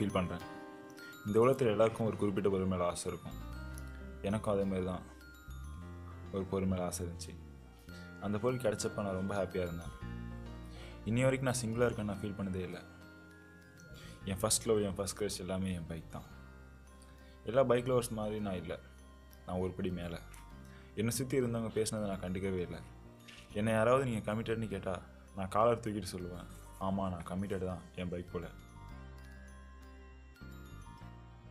Feel பண்ணுறேன். இந்த உலகத்தில் எல்லாருக்கும் ஒரு குறிப்பிட்ட பொருள் மேலே ஆசை இருக்கும். எனக்கும் அதேமாரி தான் ஒரு பொருள் மேலே ஆசை இருந்துச்சு. அந்த பொருள் கிடச்சப்ப நான் ரொம்ப ஹாப்பியாக இருந்தேன். இன்னி வரைக்கும் நான் சிங்கிளாக இருக்கேன்னு நான் ஃபீல் பண்ணதே இல்லை. என் ஃபஸ்ட் லவ், என் ஃபஸ்ட் க்ரஷ் எல்லாமே என் பைக் தான். எல்லா பைக் லவர்ஸ் மாதிரி நான் இல்லை. நான் ஒரு படி மேலே. என்னை சுற்றி இருந்தவங்க பேசினதை நான் கண்டுக்கவே இல்லை. என்னை யாராவது நீங்கள் கமிட்டட்னு கேட்டால் நான் காலர் தூக்கிட்டு சொல்லுவேன், ஆமாம் நான் கமிட்டட் தான் என் பைக் போல்.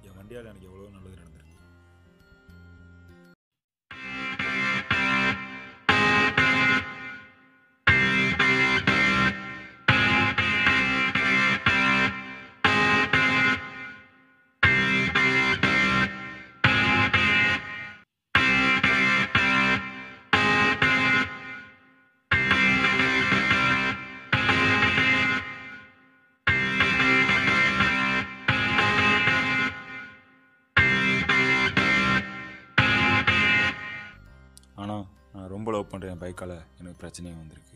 என் வண்டியால் எனக்கு எவ்வளோ நல்லது நடந்திருக்கு. ஆனால் நான் ரொம்ப லவ் பண்ணுறேன் என் பைக்கால் எனக்கு பிரச்சனையும் வந்திருக்கு.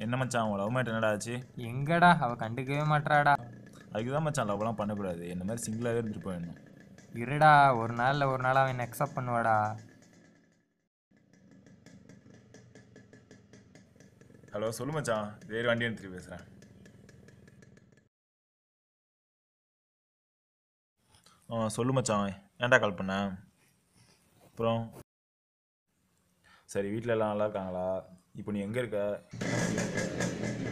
என்ன மச்சான் அவன் லவ் மேட் என்னடா ஆச்சு? எங்கடா அவள் கண்டுக்கவே மாட்டாடா. அதுக்கு தான் மச்சான் லவ்லாம் பண்ணக்கூடாது. என்ன மாதிரி சிங்கிளாகவே இருந்துட்டு போயிடணும். இருடா, ஒரு நாள் அவன் என்னை அக்செப்ட் பண்ணுவாடா. ஹலோ சொல்லு மச்சான், வேறு வண்டி எடுத்துட்டு பேசுகிறேன். சொல்லு மச்சான், ஏன்டா கால் பண்ண? அப்புறம் சரி, வீட்டில் எல்லாம் நல்லா இருக்காங்களா? இப்போ நீ எங்கே இருக்க?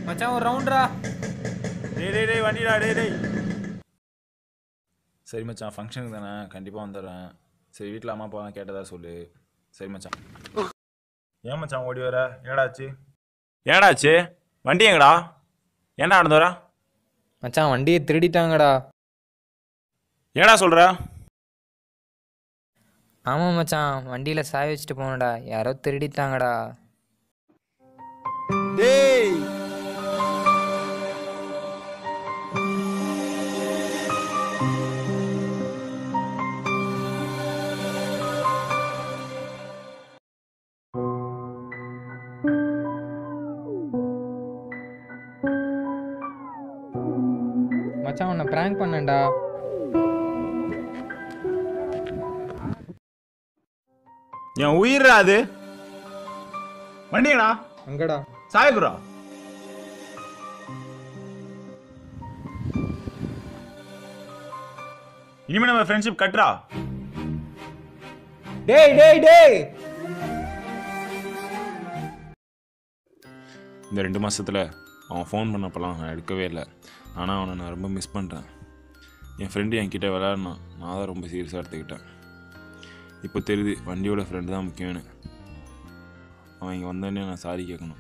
மச்சான் ஒரு ரவுண்டா. டேய் வண்டிடா டேய். சரி மச்சான், ஃபங்க்ஷனுக்கு தானே, கண்டிப்பாக வந்துடுறேன். சரி, வீட்டில் அம்மா அப்பாலாம் கேட்டதா சொல்லு. சரி மச்சான். ஏன் மச்சான் ஓடி வர? ஏடாச்சு வண்டி எங்கடா? ஏன்டா நடந்து வர? மச்சான் வண்டியை திருடிட்டாங்கடா. ஏடா சொல்கிற? ஆமாம் மச்சான், வண்டியில் சாய வச்சுட்டு போனடா, யாரோ திருடிட்டாங்கடா. டேய் மச்சான் உன்னை பிராங்க் பண்ணேன்டா. என் உயிரா அது? வண்டிங்கடா அங்கடா சாயகுரா. இனிமே நம்ம ஃப்ரெண்ட்ஷிப் கட்டுறா. டேய் இந்த 2 மாதத்தில் அவன் ஃபோன் பண்ணப்பெல்லாம் நான் எடுக்கவே இல்லை. ஆனால் அவனை நான் ரொம்ப மிஸ் பண்ணுறேன். என் ஃப்ரெண்டு என்கிட்ட விளையாடினான், நான் தான் ரொம்ப சீரியஸாக எடுத்துக்கிட்டேன். இப்போ தெரியுது வண்டியோட ஃப்ரெண்டு தான் முக்கியம்னு. அவன் இங்கே வந்தோடனே நான் சாரி கேட்கணும்.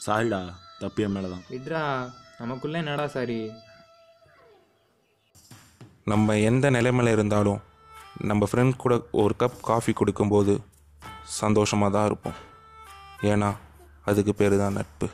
சாரிடா, தப்பு என் மேலே தான். விட்ரா, நமக்குள்ளே என்னடா சாரி. நம்ம எந்த நிலைமையில் இருந்தாலும் நம்ம ஃப்ரெண்ட் கூட ஒரு கப் காஃபி கொடுக்கும்போது சந்தோஷமாக தான் இருப்போம். ஏன்னா அதுக்கு பேர் தான் நட்பு.